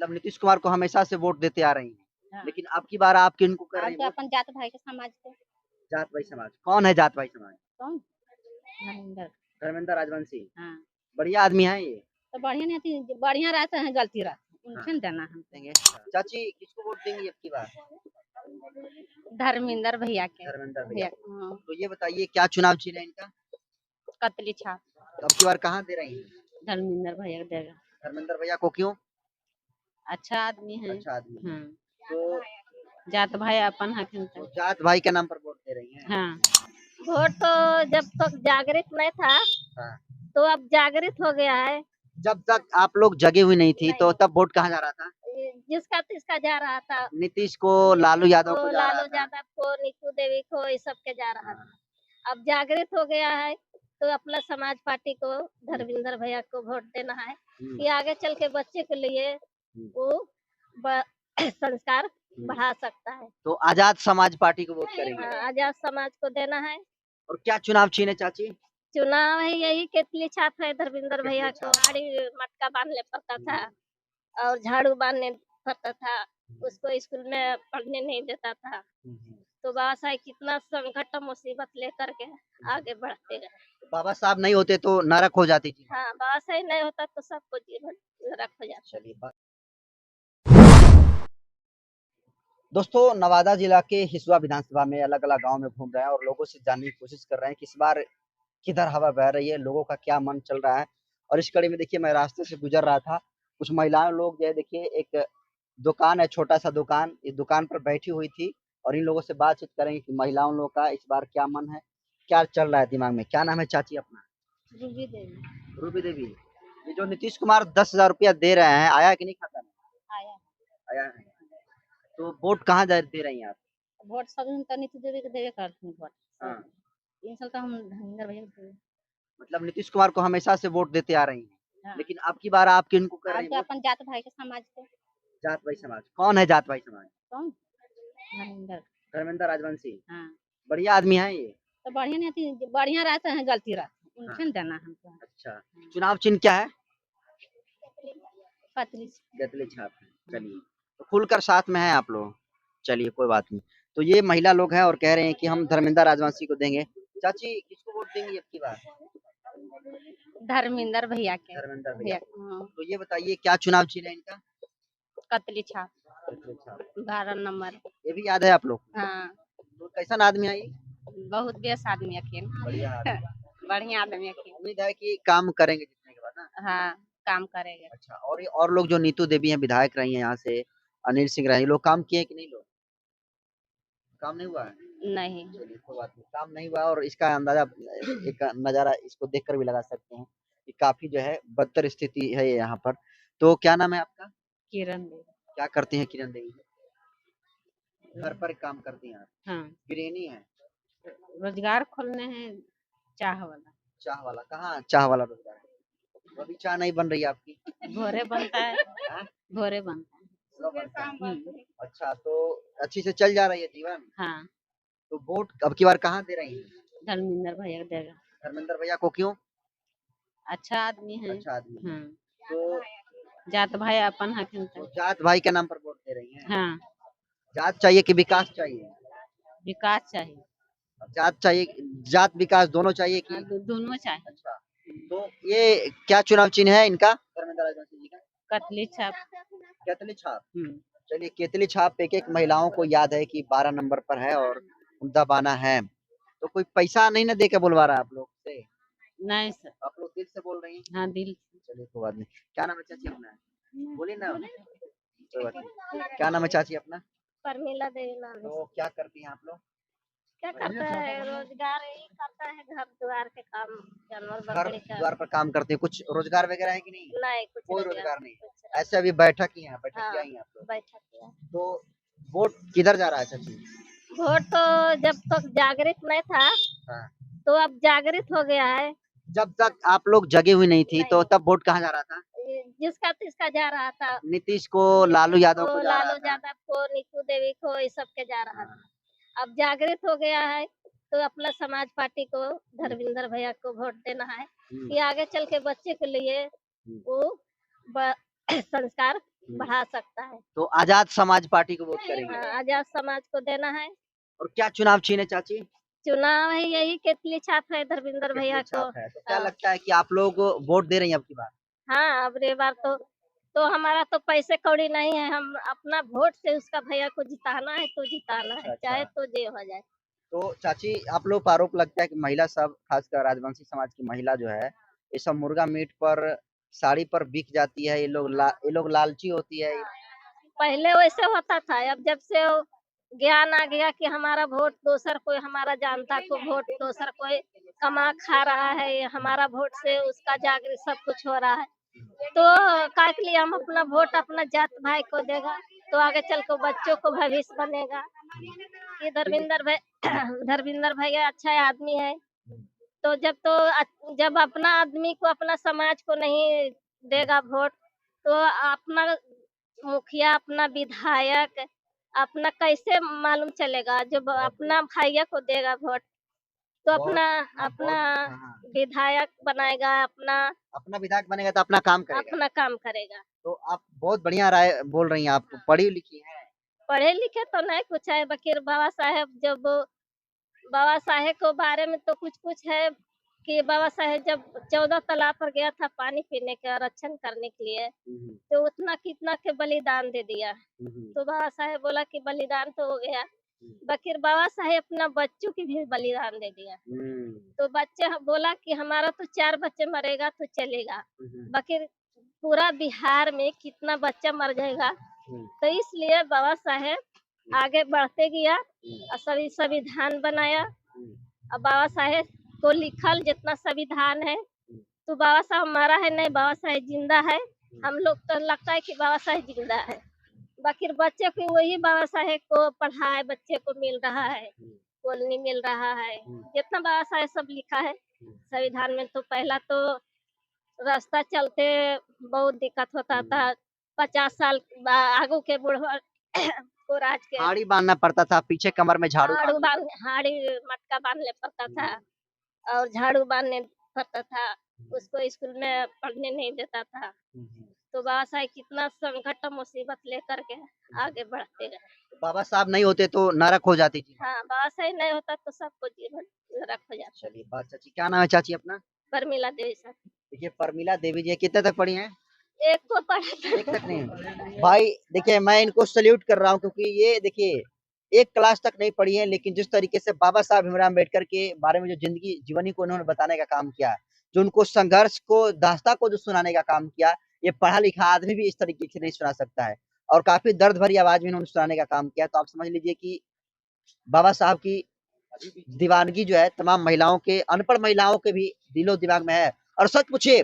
मतलब नीतीश कुमार को हमेशा से वोट देते आ रही हैं, हाँ। लेकिन अब की बार आप किनको कर अब रही तो हैं? अपन जात भाई के समाज के। जात भाई समाज कौन है? जात भाई समाज कौन? धर्मेंद्र। धर्मेंद्र राजवंशी हाँ। बढ़िया आदमी है ये। तो बढ़िया नहीं थी, बढ़िया रहते हैं, गलती रहती हाँ, उनसे देना हम देंगे। चाची किसको वोट देंगी अब की बार? धर्मेंद्र भैया के। धर्मेंद्र भैया। हाँ। तो ये बताइए क्या चुनाव चिन्ह है इनका? कतली छाप। तो अब की बार कहाँ दे रही हैं? धर्मेंद्र भैया को देगा। धर्मेंद्र भैया को क्यों? अच्छा आदमी है। अच्छा आदमी है। हाँ। तो जात भाई अपन हकीम तो था। जात भाई के नाम पर वोट दे रही हैं? हाँ। वोट तो जब तक जागृत नहीं था हाँ। तो अब जागृत हो गया है। जब तक आप लोग जगे हुई नहीं थी तो तब वोट कहाँ जा रहा था? जिसका तिसका जा रहा था। नीतीश को, लालू यादव को जा रहा लालू था। यादव को, नीतू देवी को, इस सब के जा रहा हाँ। था। अब जागृत हो गया है तो अपना समाज पार्टी को, धर्मेंद्र भैया को वोट देना है कि आगे चल के बच्चे के लिए वो संस्कार बढ़ा सकता है। तो आजाद समाज पार्टी को वोट करेंगे। आजाद समाज को देना है। और क्या चुनाव चिन्ह है चाची? चुनाव है यही केतली छाप है। धर्मेंद्र भैया केतली को छाप। गाड़ी मटका बांधने पड़ता था और झाड़ू बांधने पड़ता था, उसको स्कूल में पढ़ने नहीं देता था। तो बाबा साहब कितना संकट मुसीबत लेकर के आगे बढ़ते गए। बाबा साहब नहीं होते तो नरक हो जाती थी। हाँ, बाबा साहब नहीं होता तो सबको जीवन नरक हो जाता। चलिए दोस्तों, नवादा जिला के हिसुआ विधानसभा में अलग अलग गांव में घूम रहे हैं और लोगों से जानने की कोशिश कर रहे हैं कि इस बार किधर हवा बह रही है, लोगों का क्या मन चल रहा है। और इस कड़ी में देखिए मैं रास्ते से गुजर रहा था, कुछ महिलाएं लोग जो है देखिए एक दुकान है, छोटा सा दुकान, इस दुकान पर बैठी हुई थी और इन लोगों से बातचीत करेंगे कि महिलाओं लोगों का इस बार क्या मन है, क्या चल रहा है दिमाग में। क्या नाम है चाची अपना? रूबी देवी। रूबी देवी। ये जो नीतीश कुमार 10,000 रुपया दे रहे हैं, आया है कि नहीं खाता में? आया। आया है। तो वोट कहाँ दे रही हैं आप? वोट सब तो नीतू देवी को देवे करते हैं वोट। हाँ। इन साल तो हम धर्मेंद्र भैया को देवे। मतलब नीतीश कुमार को हमेशा से वोट देते आ रही हैं, हाँ। लेकिन अब की बार आप किनको कर रही अब तो हैं? अपन जात भाई के समाज के। जात भाई समाज कौन है? जात भाई समाज कौन? धर्मेंद्र। धर्मेंद्र राजवंशी हाँ। बढ़िया आदमी है ये। तो बढ़िया नहीं थी, बढ़िया रहते हैं, गलती रहती उनसे देना हमको। अच्छा, चुनाव चिन्ह क्या है? पतली। केतली छाप है। चलिए, तो खुलकर साथ में है आप लोग। चलिए कोई बात नहीं। तो ये महिला लोग हैं और कह रहे हैं कि हम धर्मेंद्र राजवंशी को देंगे। चाची किसको वोट देंगी अब की बार? धर्मेंद्र भैया के। धर्मेंद्र भैया। हाँ। तो ये बताइए क्या चुनाव चिन्ह है इनका? कतली छाप। केतली छाप। 12 नंबर। ये भी याद है आप लोग? हाँ। तो कैसा आदमी है ये? बहुत बेस आदमी अखिन। बढ़िया आदमी। बढ़िया आदमी अखिन। उम्मीद है कि काम करेंगे जीतने के बाद ना। हाँ, काम करेंगे। अच्छा, और लोग जो नीतू देवी हैं, विधायक रही हैं यहाँ से, अनिल सिंह रहे, ये लोग काम किए कि नहीं? लोग काम नहीं हुआ है? नहीं। चलिए कोई बात नहीं, काम नहीं हुआ और इसका अंदाजा एक नज़ारा इसको देखकर भी लगा सकते हैं कि काफ़ी जो है बदतर स्थिति है ये यहाँ पर। तो क्या नाम है आपका? किरण देवी। क्या करती हैं किरण देवी? घर पर काम करती हैं आप? हाँ। गृहिणी हैं? रोजगार खोलने हैं चाह वाला। चाह वाला? कहाँ चाह वाला रोजगार है? अभी चाह नहीं बन रही है आपकी? भोरे बनता है। हाँ? भोरे बनता है। सुबह बनता है। अच्छा, तो अच्छी से चल जा रही है जीवन? हाँ। तो वोट अब की बार कहाँ दे रही हैं? धर्मेंद्र भैया को देगा। धर्मेंद्र भैया को क्यों? अच्छा आदमी है। अच्छा आदमी है। हाँ। तो जात भाई अपन हकीम तो था। जात भाई के नाम पर वोट दे रही हैं? हाँ। जात चाहिए कि विकास चाहिए? विकास चाहिए। जात चाहिए, जात विकास दोनों चाहिए कि? दोनों चाहिए। अच्छा, तो ये क्या चुनाव चिन्ह है इनका? धर्मेंद्र राजवंशी जी का कतली छाप। केतली छाप। चलिए, केतली छाप एक एक महिलाओं को याद है कि 12 नंबर पर है और दबाना है। तो कोई पैसा नहीं ना दे के बुलवा रहा है आप लोग से? नहीं सर। आप लोग दिल से बोल रही हैं? हाँ, दिल। चलिए कोई बात नहीं। क्या नाम है चाची अपना? बोलिए ना। कोई बात नहीं। क्या नाम है चाची अपना? परमीला देवी नाम है। तो क्या करती हैं आप लोग? क्या करता है? रोजगार यही करता है, घर द्वार के काम, जानवर घर बकरी का। द्वार पर काम करते हैं, कुछ रोजगार वगैरह है कि नहीं? नहीं, कुछ कोई रोजगार नहीं। कुछ ऐसे अभी बैठक ही है, बैठक हाँ, किया ही आप लोग। बैठा किया। तो वोट किधर जा रहा है चाची? वोट तो जब तक जागृत नहीं था हाँ। तो अब जागृत हो गया है। जब तक आप लोग जगे हुई नहीं थी तो तब वोट कहाँ जा रहा था? जिसका तिसका जा रहा था। नीतीश को, लालू यादव को जा रहा लालू था। यादव को, नीतू देवी को, इस सब के जा रहा था। हाँ। अब जागृत हो गया है तो अपना समाज पार्टी को, धर्मेंद्र भैया को वोट देना है कि आगे चल के बच्चे के लिए वो संस्कार बढ़ा सकता है। तो आजाद समाज पार्टी को वोट करेंगे। हाँ, आजाद समाज को देना है। और क्या चुनाव चिन्ह है चाची? चुनाव है यही केतली छाप है धर्मेंद्र कितनी भैया को। छाप है, तो क्या हाँ, लगता है कि आप लोग वोट दे रही हैं अब की बार? हाँ, अब ये बार तो हमारा तो पैसे कौड़ी नहीं है, हम अपना वोट से उसका भैया को जिताना है तो जिताना है, अच्छा चाहे अच्छा। तो जे हो जाए। तो चाची आप लोग को आरोप लगता है कि महिला सब खासकर राजवंशी समाज की महिला जो है ये सब मुर्गा मीट पर साड़ी पर बिक जाती है, ये लोग लालची होती है। पहले वैसे होता था, अब जब से वो ज्ञान आ गया कि हमारा वोट दोसर कोई हमारा जानता को वोट दोसर कोई कमा खा रहा है, ये हमारा वोट से उसका जागृत सब कुछ हो रहा है, तो का के लिए हम अपना वोट अपना जात भाई को देगा, तो आगे चल कर बच्चों को भविष्य बनेगा। ये धर्मेंद्र भैया अच्छा आदमी है, तो जब अपना आदमी को अपना समाज को नहीं देगा वोट, तो अपना मुखिया अपना विधायक अपना कैसे मालूम चलेगा, जब अपना भैया को देगा वोट तो बहुत अपना हाँ, हाँ। विधायक बनाएगा, अपना विधायक बनेगा तो अपना काम करेगा। अपना काम करेगा। तो आप बहुत बढ़िया राय बोल रही हैं, आप पढ़ी लिखी हैं। पढ़े लिखे तो नहीं कुछ है, बकीर बाबा साहेब के बारे में तो कुछ कुछ है कि बाबा साहेब जब 14 तालाब पर गया था पानी पीने के रक्षण करने के लिए, तो उतना कितना के बलिदान दे दिया, तो बाबा साहेब बोला कि बलिदान तो हो गया, बकीर बाबा साहेब अपना बच्चों की भी बलिदान दे दिया, तो बच्चे बोला कि हमारा तो 4 बच्चे मरेगा तो चलेगा, बकीर पूरा बिहार में कितना बच्चा मर जाएगा, तो इसलिए बाबा साहेब आगे बढ़ते गया और सभी संविधान बनाया। अब बाबा साहेब को लिखल जितना संविधान है, तो बाबा साहब हमारा है नहीं, बाबा साहेब जिंदा है, हम लोग तो लगता है कि बाबा साहेब जिंदा है, बाकी बच्चे को वही बाबा साहेब को पढ़ाए बच्चे को मिल रहा है, कॉलोनी मिल रहा है, जितना बाबा साहेब सब लिखा है संविधान में। तो पहला तो रास्ता चलते बहुत दिक्कत होता था, 50 साल आगू के बुढ़वा को राज के हाड़ी बांधना पड़ता था, पीछे कमर में झाड़ू हाड़ी मटका बांधने पड़ता था और झाड़ू बांधने पड़ता था, उसको स्कूल में पढ़ने नहीं देता था, तो बाबा साहेब कितना संकट मुसीबत लेकर के आगे बढ़ते गए। बाबा साहब नहीं होते तो नरक हो जाती थी। हाँ, बाबा साहेब नहीं होता तो सबको जीवन नरक हो जाता। चलिए बात चाची, क्या नाम है चाची अपना? परमिला देवी सर। देखिए परमिला देवी जी कितने तक पढ़ी हैं? एक को पढ़ा था। एक तक नहीं भाई, देखिए मैं इनको सल्यूट कर रहा हूँ क्योंकि ये देखिए एक क्लास तक नहीं पढ़ी है, लेकिन जिस तरीके से बाबा साहब भीमराव अम्बेडकर के बारे में जो जिंदगी जीवनी को उन्होंने बताने का काम किया, जो उनको संघर्ष को दास्ता को जो सुनाने का काम किया, ये पढ़ा लिखा आदमी भी इस तरीके से नहीं सुना सकता है, और काफी दर्द भरी आवाज में उन्होंने सुनाने का काम किया। तो आप समझ लीजिए कि बाबा साहब की दीवानगी जो है तमाम महिलाओं के, अनपढ़ महिलाओं के भी दिलो दिमाग में है। और सच पूछिए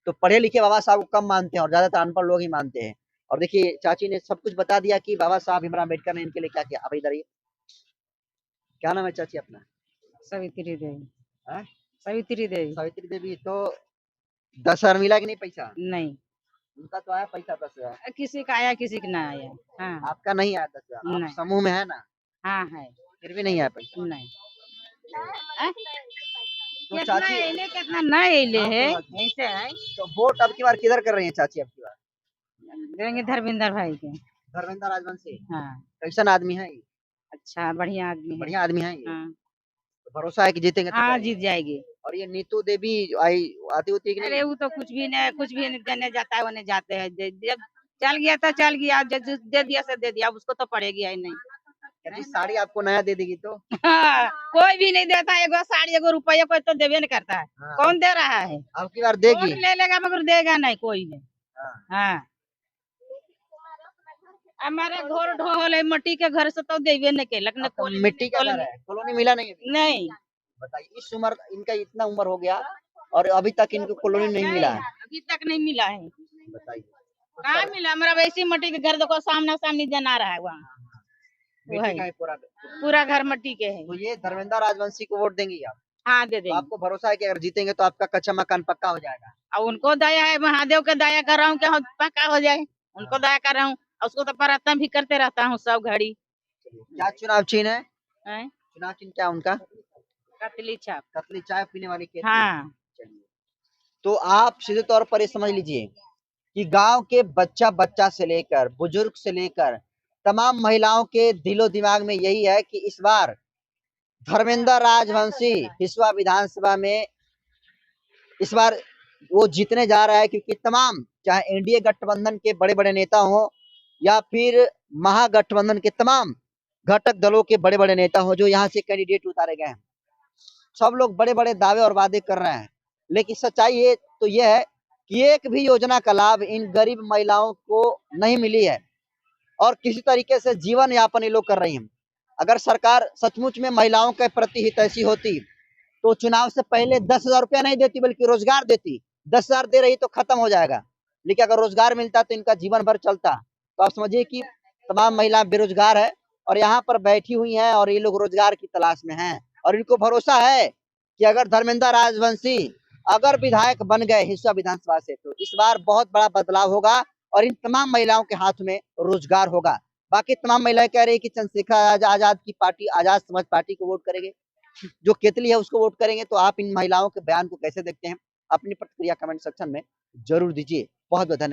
तो पढ़े लिखे बाबा साहब को कम मानते हैं और ज्यादातर अनपढ़ लोग ही मानते हैं। और देखिए चाची ने सब कुछ बता दिया कि बाबा साहब भीमराव अम्बेडकर ने इनके लिए क्या किया। अब इधर ये क्या नाम है चाची अपना? सावित्री देवी। हाँ? सावित्री देवी। सावित्री देवी। तो 10,000 मिला कि नहीं पैसा? नहीं, उनका तो आया पैसा 10,000। किसी का आया किसी का ना आया। हाँ, आपका नहीं आया 10,000? आप नहीं। समूह में है ना? हाँ है। फिर भी नहीं आया पैसा? नहीं। तो कितना चाची अइले कितना ना अइले है, ऐसे है। तो वोट अब की बार किधर कर रही है चाची अब की बार? देंगे धर्मेंद्र भाई के। धर्मेंद्र राजवंशी। हाँ, कैसन आदमी है ये? अच्छा बढ़िया आदमी है। बढ़िया आदमी है ये? हाँ, तो भरोसा है कि जीतेंगे? तो हाँ करेंगे। जीत जाएगी। और ये नीतू देवी आई आती होती है कि अरे नहीं? वो तो कुछ भी नहीं देने जाता है, उन्हें जाते हैं, जब चल गया तो चल गया, जब दे दिया से दे दिया, उसको तो पड़ेगी ही नहीं। यदि साड़ी आपको नया दे देगी तो? हाँ, कोई भी नहीं देता, एगो साड़ी एगो रुपया कोई तो देवे नहीं करता है। हाँ। कौन दे रहा है? अब की बार देगी? ले लेगा मगर देगा नहीं कोई नहीं। हाँ। हाँ, हमारे घर ढोल है, मिट्टी के घर से तो देवे नहीं के, लेकिन आपका मिट्टी का घर है, कॉलोनी मिला नहीं अभी? नहीं, बताइए इस उम्र, इनका इतना उम्र हो गया और अभी तक इनको कॉलोनी नहीं मिला है। अभी तक नहीं मिला है। बताइए कहाँ मिला? हमारा वैसी मिट्टी के घर देखो, सामना सामनी जना रहा है वहाँ। मिट्टी का है पूरा। पूरा घर मिट्टी के है। तो ये धर्मेंद्र राजवंशी को वोट देंगी आप? हाँ दे तो देंगे। आपको भरोसा है कि अगर जीतेंगे तो आपका कच्चा मकान पक्का हो जाएगा? और उनको दया है, महादेव का दया कर रहा हूँ कि पक्का हो जाए, उनको दया कर रहा हूँ, उसको तो प्रार्थना भी करते रहता हूँ सब घड़ी। क्या चुनाव चिन्ह है? हैं? चुनाव चिन्ह क्या उनका? कतली छाप। कतली चाय पीने वाली केतली। हाँ। चलिए तो आप सीधे तौर पर ये समझ लीजिए कि गांव के बच्चा से लेकर बुजुर्ग से लेकर तमाम महिलाओं के दिलो दिमाग में यही है कि इस बार धर्मेंद्र राजवंशी हिसुआ विधानसभा में इस बार वो जीतने जा रहा है, क्योंकि तमाम चाहे एनडीए गठबंधन के बड़े बड़े नेता हों या फिर महागठबंधन के तमाम घटक दलों के बड़े बड़े नेता हों जो यहाँ से कैंडिडेट उतारे गए हैं, सब लोग बड़े बड़े दावे और वादे कर रहे हैं, लेकिन सच्चाई ये तो ये है कि एक भी योजना का लाभ इन गरीब महिलाओं को नहीं मिली है और किसी तरीके से जीवन यापन ये लोग कर रही हैं। अगर सरकार सचमुच में महिलाओं के प्रति हितैषी होती तो चुनाव से पहले 10,000 रुपया नहीं देती बल्कि रोजगार देती। 10,000 दे रही तो खत्म हो जाएगा, लेकिन अगर रोजगार मिलता तो इनका जीवन भर चलता। तो आप समझिए कि तमाम महिला बेरोजगार है और यहाँ पर बैठी हुई हैं और ये लोग रोजगार की तलाश में हैं और इनको भरोसा है कि अगर धर्मेंद्र राजवंशी अगर विधायक बन गए हिसुआ विधानसभा से तो इस बार बहुत बड़ा बदलाव होगा और इन तमाम महिलाओं के हाथ में रोजगार होगा। बाकी तमाम महिलाएं कह रही है कि चंद्रशेखर आजाद की पार्टी आजाद समाज पार्टी को वोट करेंगे, जो केतली है उसको वोट करेंगे। तो आप इन महिलाओं के बयान को कैसे देखते हैं? अपनी प्रतिक्रिया कमेंट सेक्शन में जरूर दीजिए। बहुत बहुत धन्यवाद।